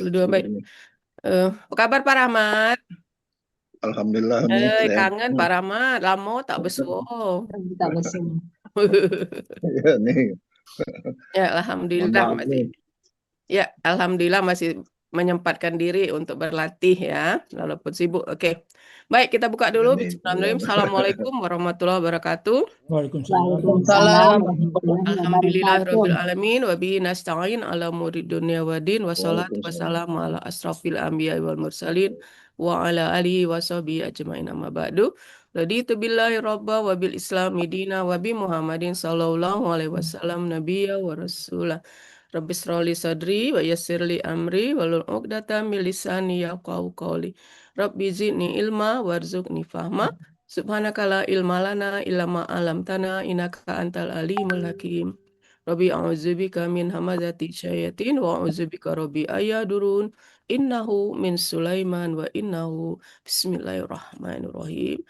42 baik. Apa kabar Pak Rahmat? Alhamdulillah nih sehat. Kangen Pak Rahmat, lama tak beso. Tak bersih. Ya nih, Ya, mohon alhamdulillah maaf masih. nih. Ya, alhamdulillah masih menyempatkan diri untuk berlatih ya, walaupun sibuk. Oke. Baik, kita buka dulu. Nih, Bismillahirrahmanirrahim. Assalamualaikum warahmatullahi wabarakatuh. Waalaikumsalam. Waalaikumsalam warahmatullahi Alhamdulillah wabarakatuh. rabbil alamin wa bihi nasta'in ala umuri dunya waddin wassalatu Waalaikumsalam. wassalamu ala asrafil anbiya wal mursalin wa ala alihi wa sahbihi ajmain amma ba'du. Raditu billahi rabba wa bil islami dina wa bi Muhammadin sallallahu alaihi wasallam nabiyya wa rasulah. Rabbi shrali sadri wa yassirli amri wahlul 'uqdatam min lisani yafqahu qawli. Rabbi zidni ilma warzuqni fahma. Subhanaka la ilma lana illa ma 'allamtana innaka antal alimul hakim. Rabbi a'udzubika min hamazati syayatin wa a'udzubika rabbi ayadurun. Innahu min Sulaiman wa innahu bismillahirrahmanirrahim.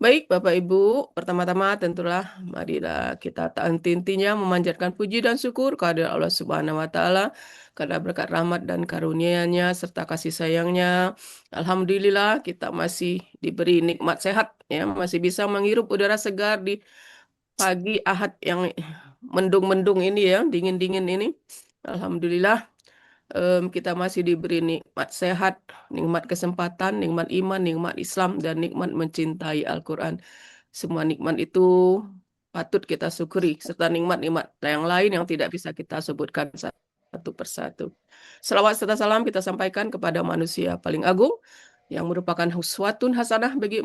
Baik, Bapak Ibu, pertama-tama tentulah marilah kita tak henti-hentinya memanjatkan puji dan syukur kehadirat Allah Subhanahu wa taala karena berkat rahmat dan karunia-Nya serta kasih sayang-Nya. Alhamdulillah kita masih diberi nikmat sehat ya, masih bisa menghirup udara segar di pagi Ahad yang mendung-mendung ini ya, dingin-dingin ini. Alhamdulillah kita masih diberi nikmat sehat, nikmat kesempatan, nikmat iman, nikmat Islam, dan nikmat mencintai Al-Quran. Semua nikmat itu patut kita syukuri, serta nikmat-nikmat yang lain yang tidak bisa kita sebutkan satu persatu. Selawat serta salam kita sampaikan kepada manusia paling agung, yang merupakan uswatun hasanah bagi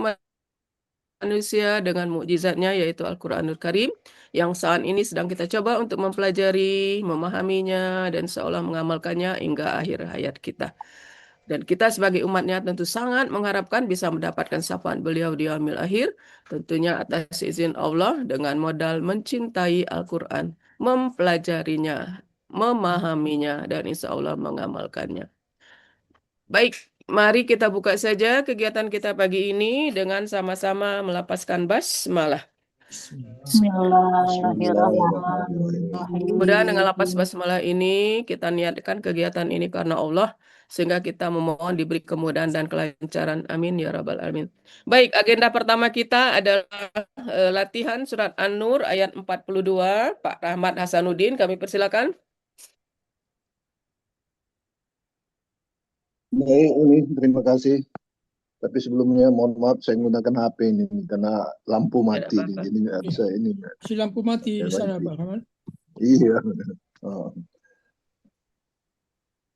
manusia dengan mukjizatnya yaitu Al-Quranul Karim yang saat ini sedang kita coba untuk mempelajari, memahaminya, dan seolah mengamalkannya hingga akhir hayat kita. Dan kita sebagai umatnya tentu sangat mengharapkan bisa mendapatkan syafaat beliau di yaumil akhir, tentunya atas izin Allah dengan modal mencintai Al-Quran, mempelajarinya, memahaminya, dan insya Allah mengamalkannya. Baik, mari kita buka saja kegiatan kita pagi ini dengan sama-sama melapaskan basmalah. Bismillahirrahmanirrahim. Mudah-mudahan dengan lapas basmalah ini kita niatkan kegiatan ini karena Allah sehingga kita memohon diberi kemudahan dan kelancaran. Amin ya rabbal alamin. Baik, agenda pertama kita adalah latihan surat An-Nur ayat 42. Pak Rahmat Hasanuddin, kami persilakan. Baik, ini terima kasih. Tapi sebelumnya mohon maaf saya menggunakan HP ini karena lampu mati apa-apa. jadi nggak bisa ini. Si lampu mati di sana, Pak Rahmat. Iya. Oh.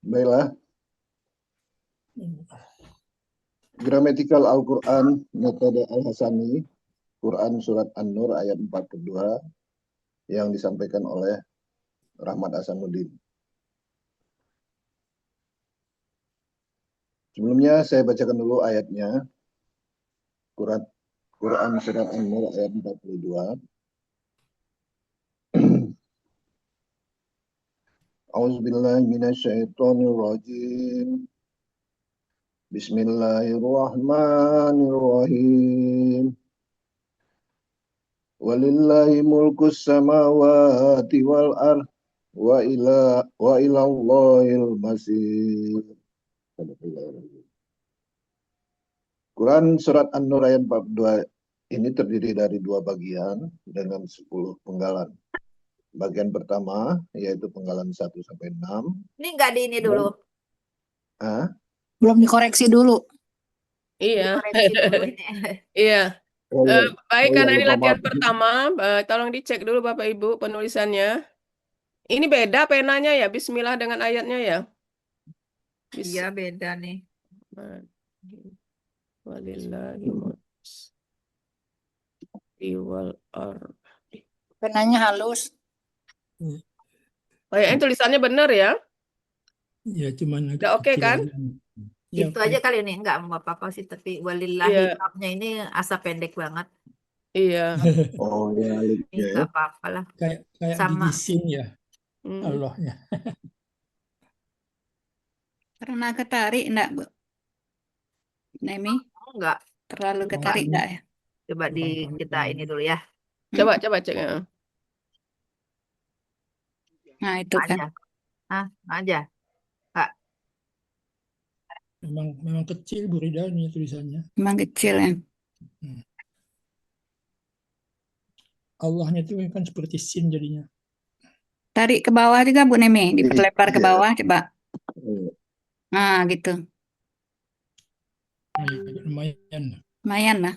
Baiklah. Gramatikal Al-Quran metode Al-Hasani, Quran surat An-Nur ayat 42 yang disampaikan oleh Rahmat Hasanuddin. Sebelumnya saya bacakan dulu ayatnya. Quran surat An-Nur ayat 42. A'udzubillahi minasyaitonirrajim. Bismillahirrahmanirrahim. Walillahi mulkus samawati wal ardh wa ilallahil masir. Quran surat An-Nur ayat 42 ini terdiri dari dua bagian dengan 10 penggalan. Bagian pertama yaitu penggalan 1 sampai 6. Ini enggak di ini dulu. Belum dikoreksi dulu. Iya. Dikoreksi dulu ini. Iya. Oh, iya. Baik, Oh, karena iya, ini lupa, latihan maaf. pertama, tolong dicek dulu Bapak Ibu penulisannya. Ini beda penanya ya, Bismillah dengan ayatnya ya. Iya beda nih. Walillahi wal ardi. Penanya halus. Oh ya, ini tulisannya benar ya? Ya, cuman agak Udah oke kecil kan? aja. Ya, Itu oke. aja kali ini enggak mau apa-apa sih tapi walillahi Iya. babnya ini asa pendek banget. Iya. Oh ya, Ini ya. enggak apa-apa lah. Kayak Sama. gigisin ya Allahnya. Pernah ketarik enggak, Bu? Nemi? Enggak. Terlalu ketarik enggak ya? Coba kita ini dulu ya. Coba cek ya. Nah, itu kan. Aja. Aja. Kak. memang kecil Bu Rida ini tulisannya. Memang kecil ya. Allahnya itu kan seperti sin jadinya. Tarik ke bawah juga Bu Nemi, diperlebar ke Iya. bawah coba. Iya. Nah, gitu. Lumayan. Lumayan lah.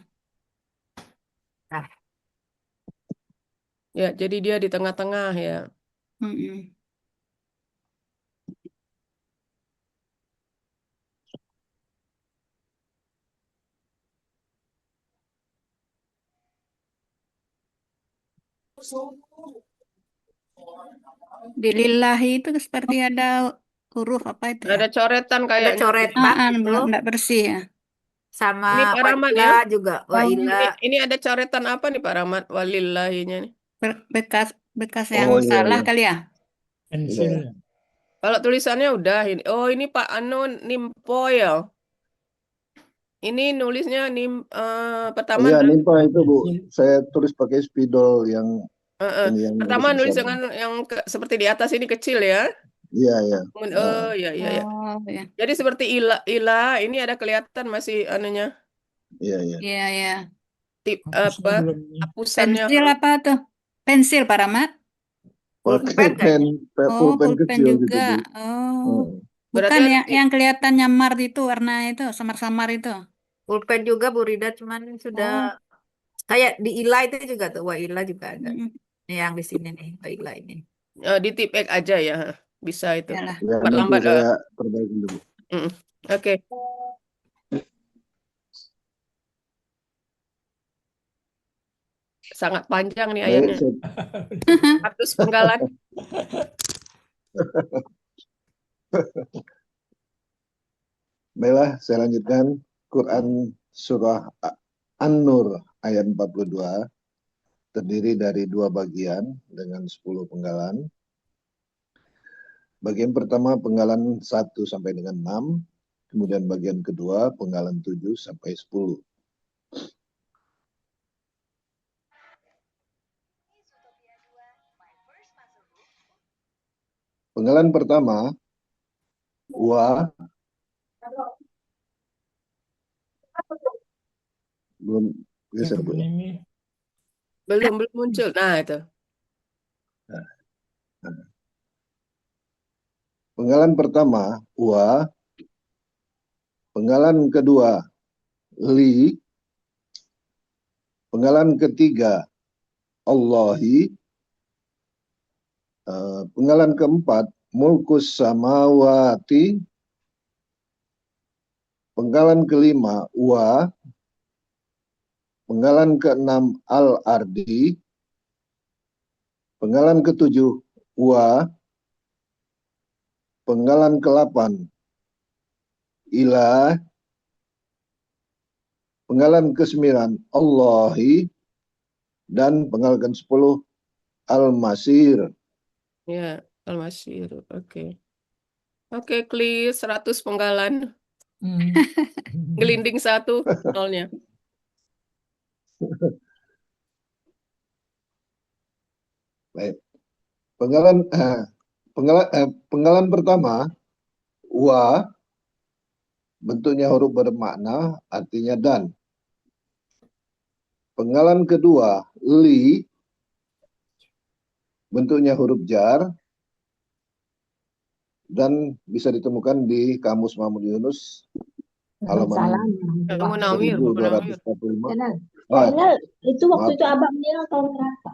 Ya, jadi dia di tengah-tengah ya. Mm-mm. Di lillahi itu seperti ada huruf apa itu ya? Ada coretan Ada kayaknya. coretan gitu. Enggak bersih ya. Sama Ini Pak Rahmat ya? Waila juga. Oh, Waila. Ini ada coretan apa nih Pak Rahmat? Walillahinya nih. Bekas yang Oh, iya, salah iya. kali ya? Pensil ya. Kalau tulisannya udah ini. Oh, ini Pak Nimpo ya. Ini nulisnya pertama Iya, nulis, nimpa itu Bu. Saya tulis pakai spidol yang ini yang pertama nulis besar. dengan yang seperti di atas ini kecil ya. Iya, iya. Oh, iya. Oh, ya. Jadi seperti ila ini ada kelihatan masih anunya Iya, iya. Iya, ya. tip Hapusnya apa belum ini. hapusannya. Pensil apa tuh? Pensil Pak Rahmat? Pakai Pulpen pen, Oh, pulpen pulpen kecil gitu juga. Bu. Oh, Berarti bukan ya yang kelihatan nyamar itu warna itu, samar-samar itu. Pulpen juga Bu Rida, cuman sudah kayak di Ila itu juga tuh. Waila juga ada. Mm-mm. Ini yang di sini nih, Waila ini. di tip X aja ya. Bisa itu. Yalah. Ya, Lambat nanti lambat. saya perbaiki dulu. Oke. Sangat panjang nih Baik, ayatnya. saya 100 penggalan. Baiklah, saya lanjutkan Quran Surah An-Nur ayat 42 terdiri dari 2 bagian dengan 10 penggalan. Bagian pertama penggalan 1 sampai dengan 6, kemudian bagian kedua penggalan 7 sampai 10. Penggalan pertama wa belum geser Bu. Ini Belum muncul. Nah, itu. Penggalan pertama wa, penggalan kedua li, penggalan ketiga Allahi, penggalan keempat mulkus samawati, penggalan kelima wa, penggalan keenam al-ardi, penggalan ketujuh wa, penggalan ke-8 ila, penggalan ke-9 Allahi, dan penggalan ke-10 al-masir. Ya, Al-Masyir. Oke. Oke, clear 100 penggalan. Gelinding 1 nolnya. Baik. Penggalan pertama wa, bentuknya huruf bermakna, artinya dan. Penggalan kedua li, bentuknya huruf jar, dan bisa ditemukan di Kamus Mahmud Yunus halaman Munawir. 1245. Itu waktu itu abang meninggal tahun berapa?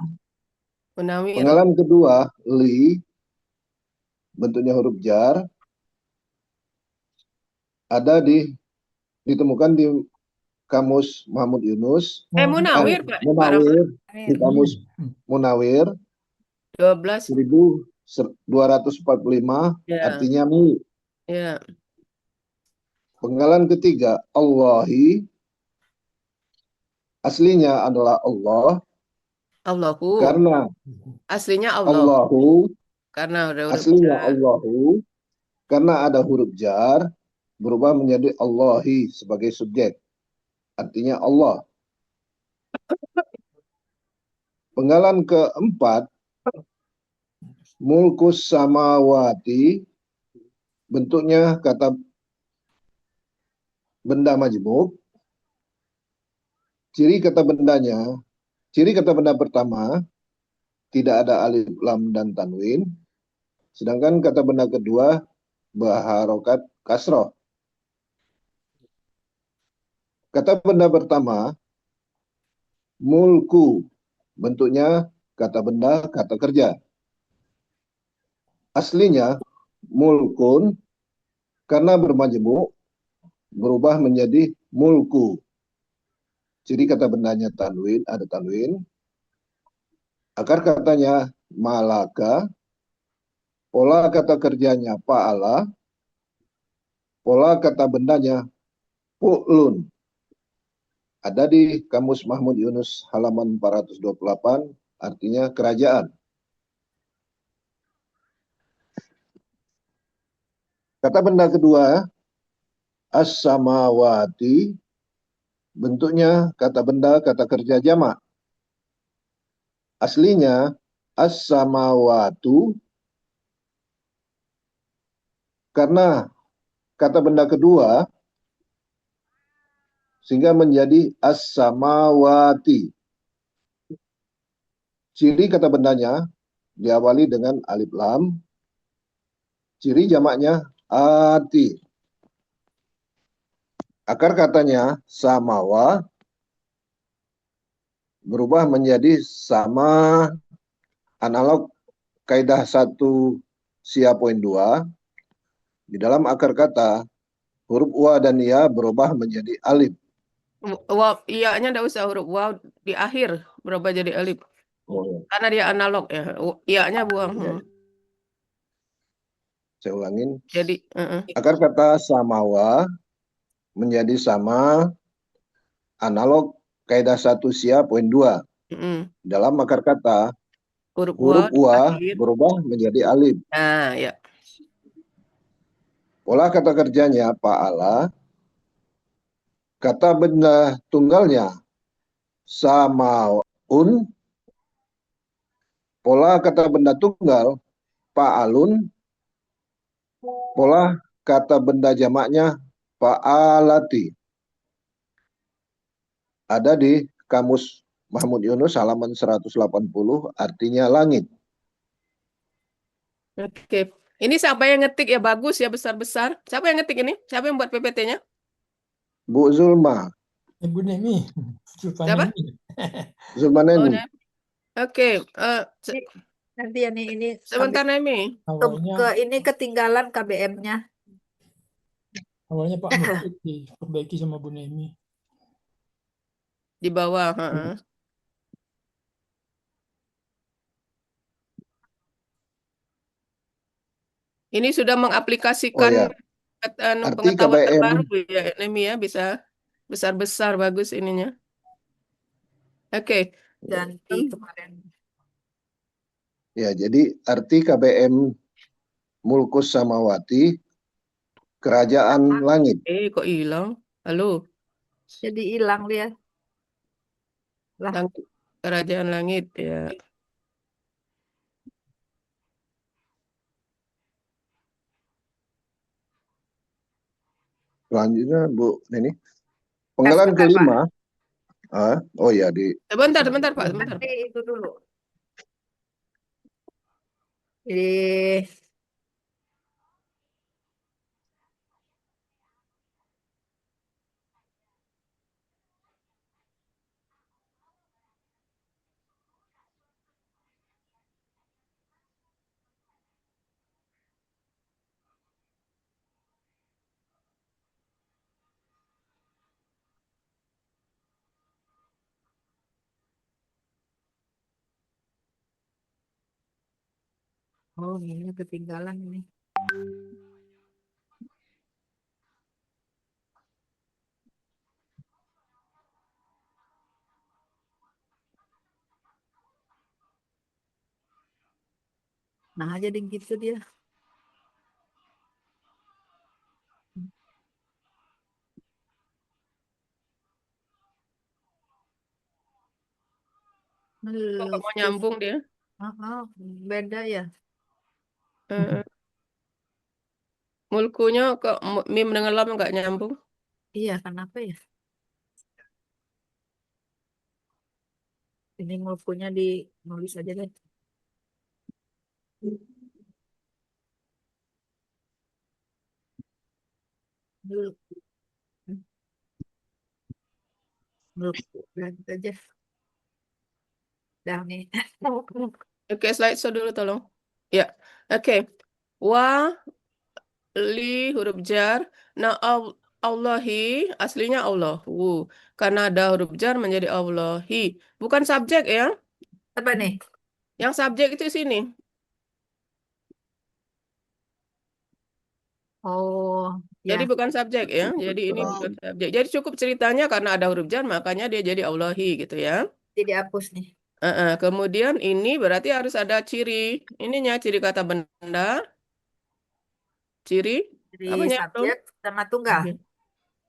Munawir. Penggalan kedua li, bentuknya huruf jar, ada ditemukan di Kamus Mahmud Yunus, Munawir, Pak. Munawir, di Kamus Munawir 12. 1245, Ya. artinya milik. Ya. Penggalan ketiga Allahi, aslinya adalah Allah, Allahu. karena Aslinya Allah. Allahu, Karena udah huruf aslinya jar. Allahu, karena ada huruf jar, berubah menjadi Allahi sebagai subjek, artinya Allah. Penggalan keempat mulkus samawati, bentuknya kata benda majmuk, ciri kata benda pertama tidak ada alif lam dan tanwin, sedangkan kata benda kedua berharokat kasroh. Kata benda pertama mulku, bentuknya kata benda kata kerja. Aslinya mulkun, karena bermajmuk berubah menjadi mulku. Jadi kata bendanya tanwin, ada tanwin. Akar katanya malaka, pola kata kerjanya fa'ala, pola kata bendanya fu'lun. Ada di Kamus Mahmud Yunus halaman 428, artinya kerajaan. Kata benda kedua, as-samawati, bentuknya kata benda kata kerja jamak. Aslinya as-samawatu, karena kata benda kedua sehingga menjadi as-samawati. Ciri kata bendanya diawali dengan alif lam, ciri jamaknya ati. Akar katanya samawa berubah menjadi sama, analog kaidah 1 sia poin 2. Di dalam akar kata huruf wa dan ya berubah menjadi alif. Waw, iya-nya nggak usah huruf waw di akhir berubah jadi alif. Oh, Karena dia analog ya. Iya-nya buang. ya. Saya ulangin. Jadi, Akar kata samawa menjadi sama, analog kaidah 1 sia poin 2. Dalam akar kata huruf huruf waw di wa akhir. berubah menjadi alif. Nah, ya. Pola kata kerjanya fa'ala, kata benda tunggalnya samaun, pola kata benda tunggal fa'alun, pola kata benda jamaknya fa'alati. Ada di Kamus Mahmud Yunus halaman 180, artinya langit. Oke. Ini siapa yang ngetik ya? Bagus ya, besar-besar. Siapa yang ngetik ini? Siapa yang buat PPT-nya? Bu Zulma. Ibu Nemi. Siapa? Zulma Oh, Neni. Oke. Ini, nanti ya nih ini Sebentar, Nemi. Awalnya ini ketinggalan KBM-nya. Pak Mufid diperbaiki sama Bu Nemi. Di bawah. Ini sudah mengaplikasikan Oh ya, arti pengetahuan KBM. terbaru ya, Nemi ya, bisa besar-besar bagus ininya. Oke. Ganti kemarin. Ya, jadi arti KBM Mulkus Samawati, kerajaan langit. Kok hilang? Halo, Jadi hilang dia. Lah. kerajaan langit ya. Selanjutnya Bu Neni. Penggalan Sebentar, kelima. Oh ya, di Sebentar, Pak, sebentar. Nanti itu dulu. Jadi oh ini ketinggalan ini. Nah jadi gitu dia. Kok nggak mau nyambung dia? Beda ya. Mulkunya kok mim dengan lam nggak nyambung? Iya, kenapa ya? Ini mulkunya di nulis aja deh. Mulku, mulku, lanjut aja. Dah nih. Oke, slide show dulu tolong. Ya, oke. Wa, li, huruf jar. Nah, Allahi, aslinya Allahu. Karena ada huruf jar menjadi Allahi. Bukan subjek ya. Apa nih? Yang subjek itu sini. Oh, Jadi ya. bukan subjek ya. Jadi ini Oh, bukan subjek. Jadi cukup ceritanya karena ada huruf jar, makanya dia jadi Allahi gitu ya. Jadi hapus nih. Kemudian ini berarti harus ada ciri. Ininya ciri kata benda. Ciri. Jadi Apanya itu? subjek sama tunggal.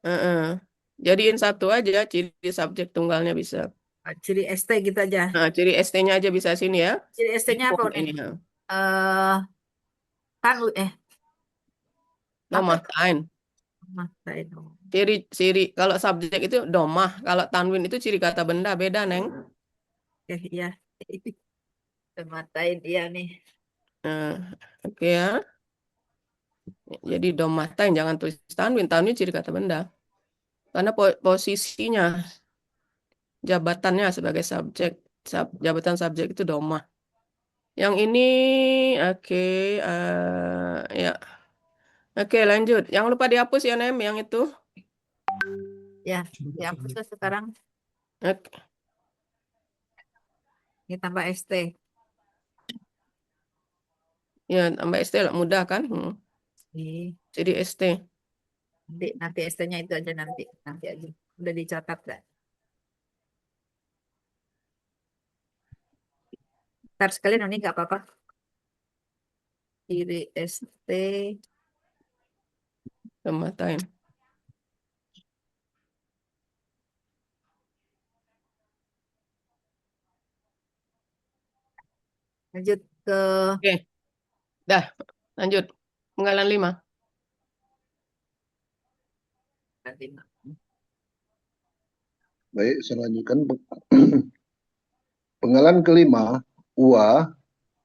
Heeh. Jadiin satu aja, ciri subjek tunggalnya bisa. Ciri ST gitu aja. Nah, ciri ST-nya aja bisa sini ya. Ciri ST-nya apa Info nih? ini. Eh, kan apa? Domatain. Matain. Ciri kalau subjek itu domah, kalau tanwin itu ciri kata benda beda, Neng. Oke, ya. Matain iya nih. Nah, oke ya. Jadi domatain jangan tulis tanwin, tanwin ciri kata benda. Karena posisinya, jabatannya sebagai subjek, jabatan subjek itu domah. Yang ini, oke, ya, oke lanjut. Yang lupa dihapus ya Nem, yang itu. Ya, Coba dihapus coba. lah sekarang. Oke. Ini tambah ST. Ya, tambah ST lah, mudah kan? Nih, Jadi ST. nanti ST-nya itu aja nanti. Nanti aja. Udah dicatat dah. Ntar sekalian ini nggak apa-apa. Ciri ST. Domatain. Lanjut ke Oke, dah. Lanjut. Penggalan 5. Baik, saya lanjutkan. Penggalan kelima, wa,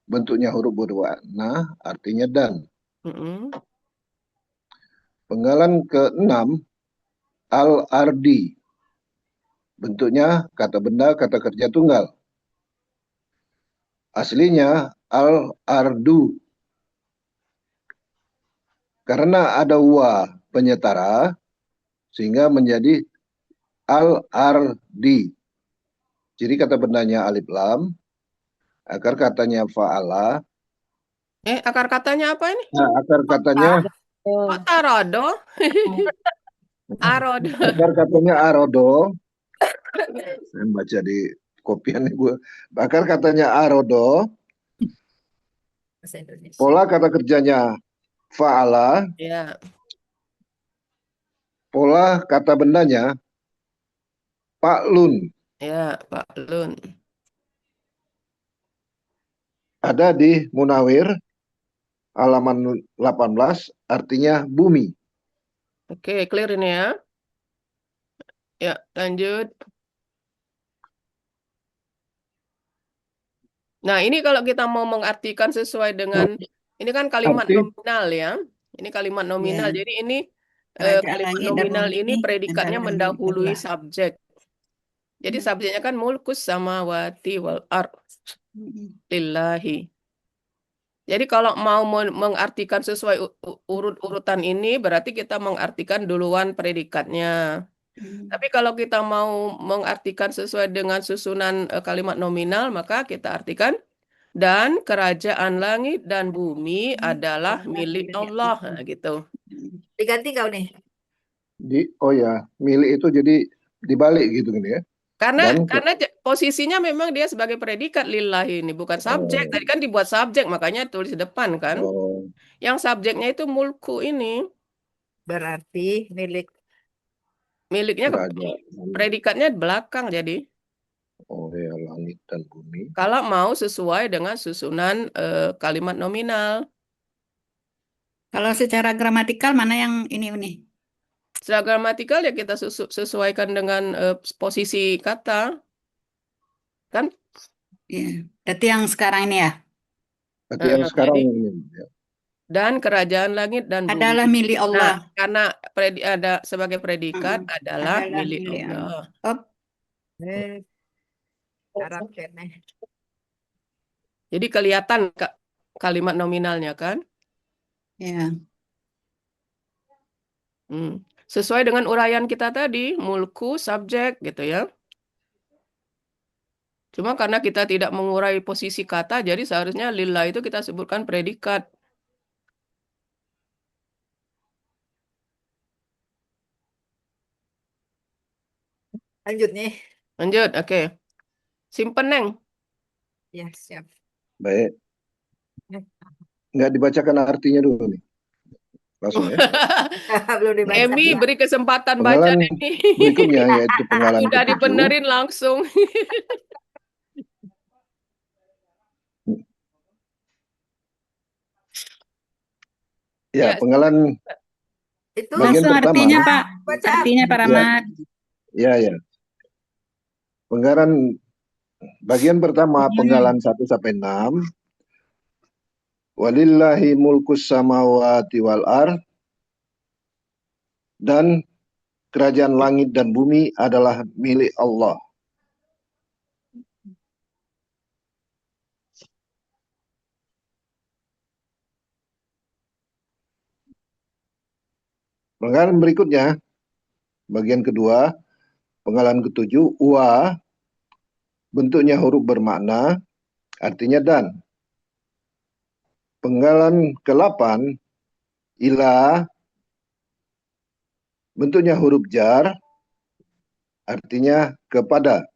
bentuknya huruf berwarna, artinya dan. Penggalan keenam, al-ardi, bentuknya kata benda, kata kerja tunggal. Aslinya al-ardu. Karena ada wa penyetara, sehingga menjadi al-ardi. Jadi kata bendanya alif lam, akar katanya fa'ala. Akar katanya apa ini? Nah, akar katanya Oh, tarodo. Arodo. akar katanya arodo. Saya baca di kopiannya gue. Akar katanya arodo. bahasa Indonesia. Pola kata kerjanya fa'ala. Ya. Pola kata bendanya fa'lun. Ya, Pak Lun. Ada di Munawir halaman 18, artinya bumi. Oke, clear ini ya. Ya, lanjut. Nah, ini kalau kita mau mengartikan sesuai dengan, ini kan kalimat Arti? nominal ya. Ini kalimat nominal. Ya. Jadi ini Kerajaan kalimat langit dan nominal bumi ini predikatnya adalah mendahului milik Allah. subjek. Jadi subjeknya kan mulkus samawati wal ard lillahi. Jadi kalau mau mengartikan sesuai urut-urutan ini, berarti kita mengartikan duluan predikatnya. Tapi kalau kita mau mengartikan sesuai dengan susunan kalimat nominal, maka kita artikan dan kerajaan langit dan bumi adalah milik Allah. Nah, gitu. Diganti kau nih. Oh ya, milik itu jadi dibalik gitu kan ya. Karena Dan posisinya memang dia sebagai predikat lillahi ini, bukan subjek. Tadi kan dibuat subjek, makanya tulis di depan kan. Yang subjeknya itu mulku ini. Berarti Miliknya kerajaan. predikatnya belakang jadi. Oh ya, langit dan bumi. Kalau mau sesuai dengan susunan kalimat nominal. Kalau secara gramatikal mana yang ini? Secara gramatikal ya kita sesuaikan dengan posisi kata, kan? Ya. Berarti yang sekarang ini ya Berarti yang sekarang Jadi, ini. Ya. dan kerajaan langit dan bumi. adalah milik Nah, Allah. karena ada sebagai predikat adalah Adalah milik milik Allah. Allah. Oh, Eh, Arab kene. Jadi kelihatan kalimat nominalnya kan? ya. Sesuai dengan uraian kita tadi, mulku, subjek gitu ya. Cuma karena kita tidak mengurai posisi kata, jadi seharusnya lillah itu kita sebutkan predikat. Lanjut nih. Lanjut, oke. Simpen, Neng. Ya, siap. Baik. Nggak dibacakan artinya dulu nih. Langsung ya. Belum dibaca. Emi, Ya. beri kesempatan baca Penggalan Nemi. berikutnya yaitu penggalan Udah ke-7. dibenerin langsung. Ya, Ya, penggalan Itu bagian Langsung pertama. artinya Pak. baca Artinya Pak Rahmat. Ya. Penggalan bagian pertama penggalan 1 sampai 6. Walillahi mulkus samawati wal ard, dan kerajaan langit dan bumi adalah milik Allah. Penggalan berikutnya, bagian kedua, penggalan ke-7, wa, bentuknya huruf bermakna, artinya dan. Penggalan ke-8, ila, bentuknya huruf jar, artinya kepada.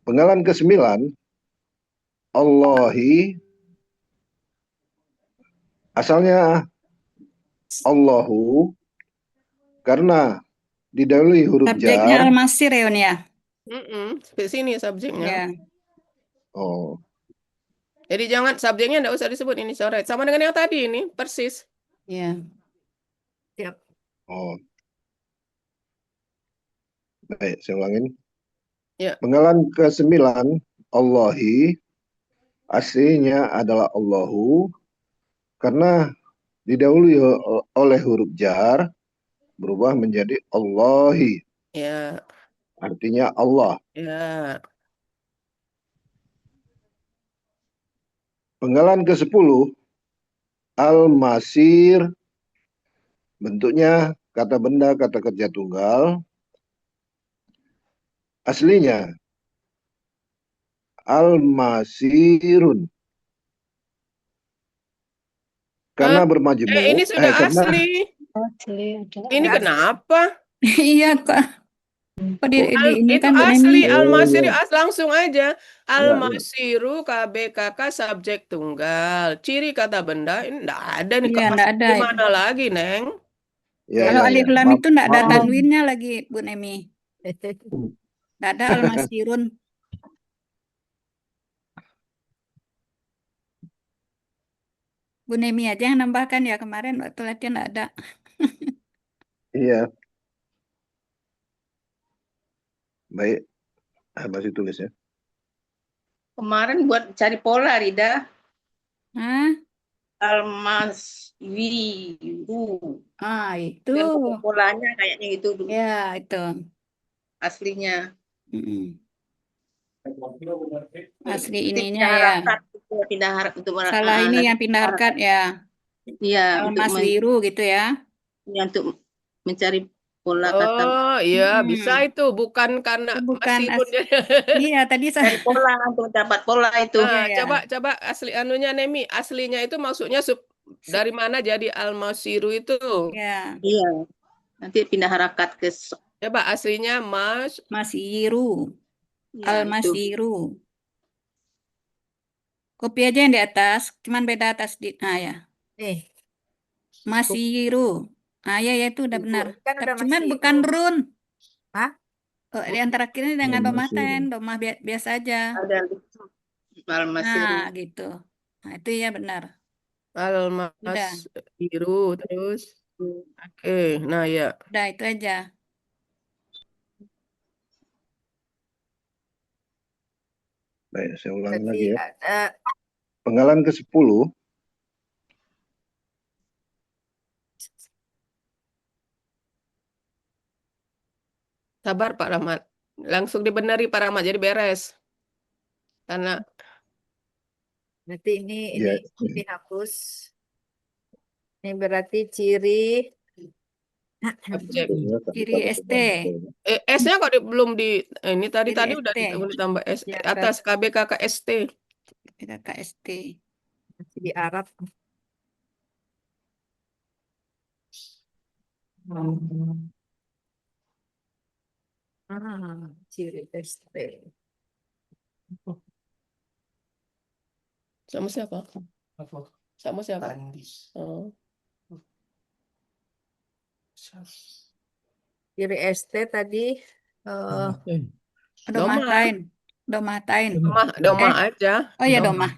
Penggalan ke-9, Allahi, asalnya Allahu, karena didahului huruf Subjeknya jar. Al-Masir ya, Un, ya. Sampai sini subjeknya. Ya. Oh, Jadi jangan subjeknya enggak usah disebut ini coret. Sama dengan yang tadi ini, persis. Ya. siap. oh. Baik, saya ulangin. Ya. Penggalan ke-9, Allahi, aslinya adalah Allahu, karena didahului oleh huruf jar, berubah menjadi Allahi, Ya. artinya Allah. Ya. Penggalan ke-10, Al-Masir, bentuknya kata benda, kata kerja tunggal. Aslinya Al-Masirun, karena bermajmuk. ini sudah asli. Ini Asli. kenapa? Iya kok. Kok ini Itu kan Bu asli Nemi. Al-Masiri iya. langsung aja. Iya. Al-Masiru KBKK subjek tunggal. Ciri kata benda ini enggak ada nih. Iya, enggak ada. Gimana lagi, Neng? Ya, Kalau ya, alif ya. lam Maaf, itu enggak ada maaf. tanwinnya lagi, Bu Nemi. Enggak ada Al-Masirun. Bu Nemi aja yang nambahkan ya, kemarin waktu latihan enggak ada. Iya. Baik, masih tulis ya. Kemarin buat cari pola, Rida. Hah? Almaswiru. Itu. Dan polanya kayaknya itu Ya, itu. aslinya. Asli Itu ininya pindah ya. harakat, pindah harakat untuk Salah ini yang pindah harkat ya. Iya, untuk Al-Maswiru gitu ya. untuk mencari pola kata. Oh iya, bisa itu. Bukan karena Itu bukan Masirun. Iya, tadi saya Cari pola untuk dapat pola itu. Nah, Iya, ya. coba asli anunya Nemi. Aslinya itu maksudnya dari mana jadi Al-Masiru itu? Ya, Iya. Nanti pindah harakat ke Coba aslinya Masiru. ya, itu. Al-Masiru. Kopi aja yang di atas, cuman beda atas di ya. Nih, Masiru. Ya itu udah benar. kan udah Cuman Masiru. bukan run. Hah? Oh, yang terakhir ini dengan domah Masiru. ten, domah biasa aja. Ada Almasiru. Nah, gitu. Nah, itu ya benar. Almas Udah, biru terus. Oke, nah ya. udah itu aja. Baik, saya ulangi Berarti lagi ya. ada Penggalan ke-10 Sabar Pak Rahmat. Langsung dibenari Pak Rahmat jadi beres. Karena berarti ini ya, dihapus. Ini berarti ciri objek. bentuknya kata Ciri ST. S-nya kok belum di ini Ciri tadi udah ST. ditambah S Ya, atas KBKKST. KKST. masih di Arab. Ciri ST. Sama siapa? Apa? Sama siapa? Andis. Oh. Ciri ST tadi Domaten. Doma. Domatain. Domatain. Doma Eh. aja. Oh ya Doma.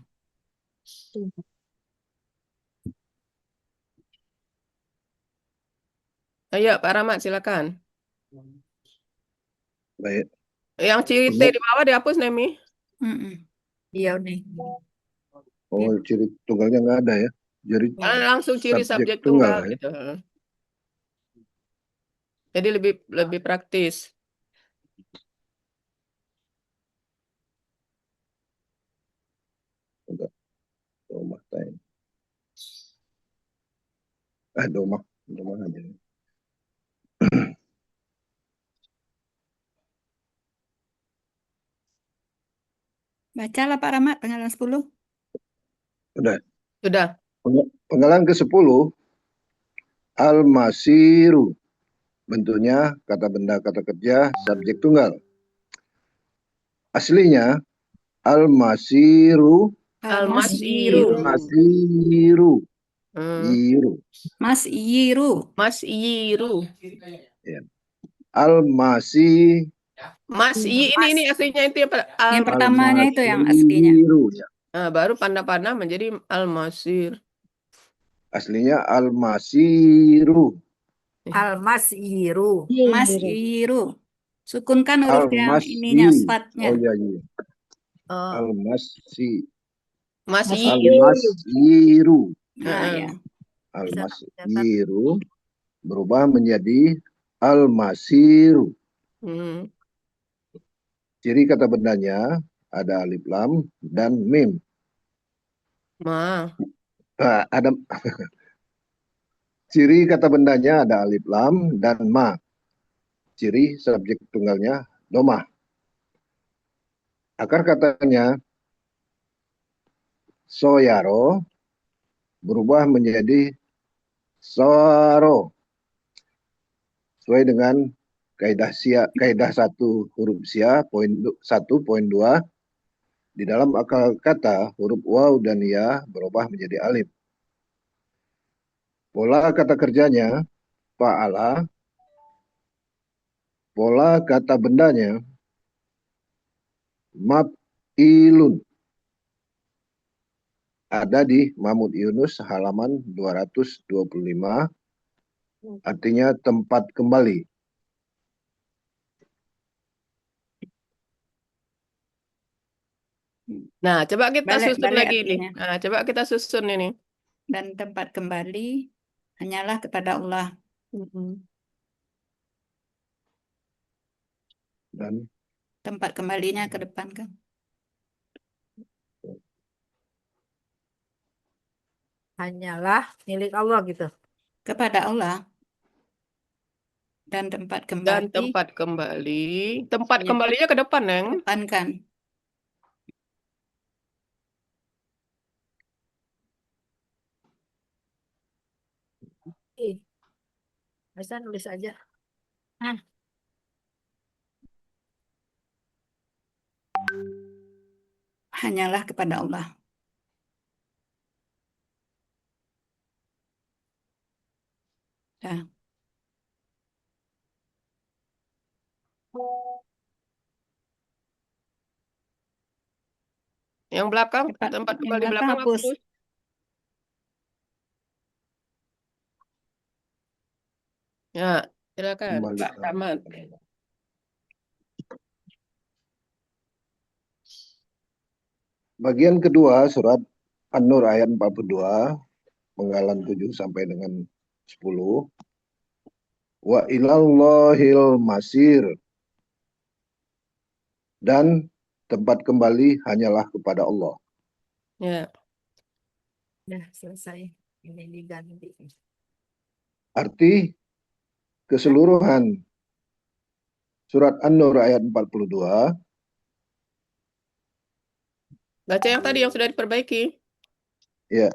Ayo Pak Rahmat silakan. baik. Yang ciri T di bawah dihapus Nemi. Mm-mm. iya nih. Oh, ciri tunggalnya nggak ada ya. Jadi Langsung ciri subjek tunggal ya. gitu. Jadi lebih praktis. Domah tain. Domah aja. Bacalah Pak Rahmat penggalan 10. Udah. Sudah. Penggalan ke-10 al-masiru. Bentuknya kata benda kata kerja subjek tunggal. Aslinya al-masiru. Al-Masiru. Masiru. Iru. Mas Yiru. Mas Yiru. Ya. Al-masi. Mas ini aslinya itu ya Pak. Yang pertamanya itu yang aslinya. Al-masiru, ya. Nah, baru panda-panda menjadi Al-Masir. Aslinya al-masiru. Almas Yiru. Mas Yiru. Sukunkan huruf yang Al-masi. ininya fatnya. Oh iya iya. Oh, Al-masi. Mas Al-masiru. Nah, ya. Al-masiru berubah menjadi al-masiru. Hmm. Ciri kata bendanya ada alif lam dan mim. Ma. Ada ciri kata bendanya ada alif lam dan ma. Ciri subjek tunggalnya domah. Akar katanya soyaro berubah menjadi soro. Sesuai dengan kaidah 1 huruf sia poin 1.2 di dalam akar kata huruf waw dan ya berubah menjadi alif. Pola kata kerjanya fa'ala. Pola kata bendanya maf'ilun. Ada di Mahmud Yunus halaman 225. Artinya tempat kembali. Nah, coba kita Balik susun lagi ini. artinya. Nah, coba kita susun ini. Dan tempat kembali hanyalah kepada Allah. Dan Tempat kembalinya ke depan kan. hanyalah milik Allah gitu. Kepada Allah. Dan tempat Dan kembali. tempat kembali. Tempat Ya. kembalinya ke depan, Neng. Depan kan. Bisa nulis aja. Hanyalah kepada Allah. Nah, Yang belakang, Tempat- tempat yang kembali belakang belakang hapus. hapus. Ya, silakan Pak Kembalikan. Rahmat. Bagian kedua surat An-Nur ayat 42, penggalan 7 sampai dengan 10. Wa ilallahil masir. Dan tempat kembali hanyalah kepada Allah. Ya, Ya, selesai. Ini diganti. Arti keseluruhan surat An-Nur ayat 42 baca yang tadi yang sudah diperbaiki. ya.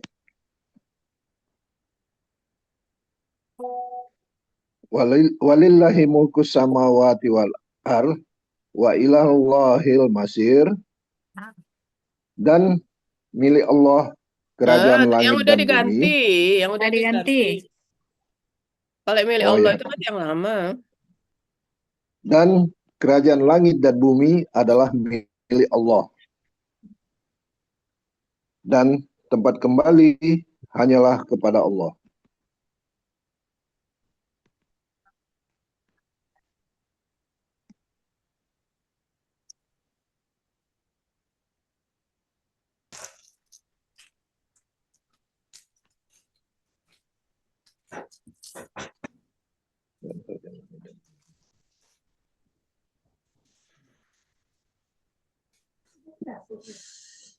Walillahi mulkus samawati wal ar wa ilallahil masir. Dan milik Allah kerajaan yang langit udah dan diganti, bumi. yang udah Udah diganti. Kalau milik Oh, Allah ya. itu kan yang lama. Dan kerajaan langit dan bumi adalah milik Allah. Dan tempat kembali hanyalah kepada Allah.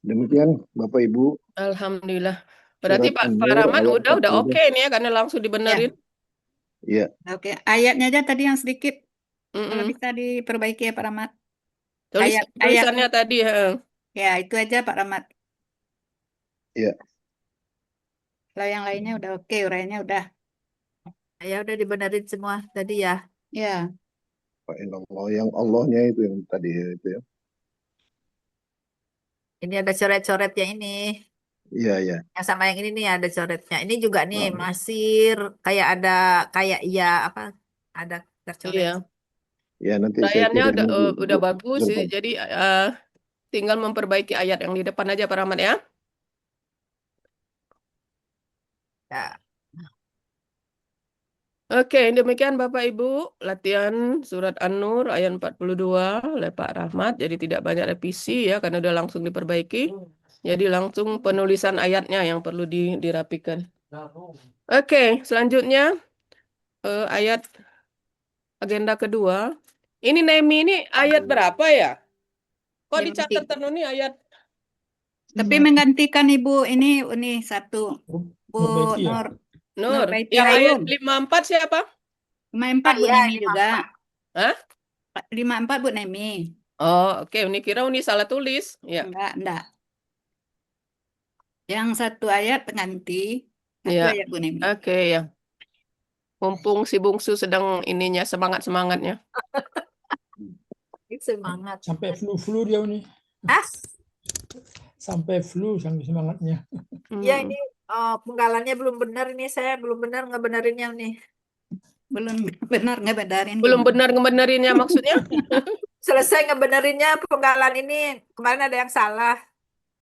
Demikian Bapak Ibu. Alhamdulillah. Berarti Surat Pak An-Nur Rahmat ayat udah 42. oke nih ya karena langsung dibenerin. Iya. Oke, ayatnya aja tadi yang sedikit. Kalau Mm-mm. bisa diperbaiki ya Pak Rahmat. Tulisannya tadi ya. Ya, itu aja Pak Rahmat. Iya. Kalau yang lainnya udah oke, uraiannya udah. Ya udah dibenerin semua tadi ya. Ya, Pak Allah, yang Allahnya itu yang tadi itu ya. Ini ada coret-coretnya ini. Iya, iya. Yang sama yang ini nih ada coretnya. Ini juga nih Oh. masir kayak ada kayak ya apa ada tercoret. Iya. Ya, nanti saya Perayanya kirim udah bagus sih. Gerbang. Jadi tinggal memperbaiki ayat yang di depan aja Pak Rahmat ya. Ya. Oke, demikian Bapak Ibu, latihan surat An-Nur ayat 42 oleh Pak Rahmat. Jadi tidak banyak revisi ya, karena udah langsung diperbaiki. Jadi langsung penulisan ayatnya yang perlu dirapikan. Oke, selanjutnya ayat agenda kedua. Ini Nemi ini ayat berapa ya? Kok Nemi. dicatat terus nih ayat? tapi menggantikan Ibu ini satu. Bu Nurbaiti ya? Nur. Nur, Nurbaiti yang ayat Harun. 54 siapa? 54 Bu Iya, Nemi juga. 54. Hah? 54 Bu Nemi. Oh, oke. Ini kira ini salah tulis. Ya. Enggak. Yang satu ayat pengganti, satu Iya. ayat Bu Nemi. Oke, ya. Mumpung si bungsu sedang ininya semangat-semangatnya. Semangat. Sampai flu-flu dia nih. Ah, Sampai flu saking semangatnya. ya ini penggalannya belum benar ini saya belum benar ngebenerinnya nih. Belum benar ngebedarin. Belum gimana? benar ngebenerinnya maksudnya? Selesai ngebenerinnya penggalan ini kemarin ada yang salah.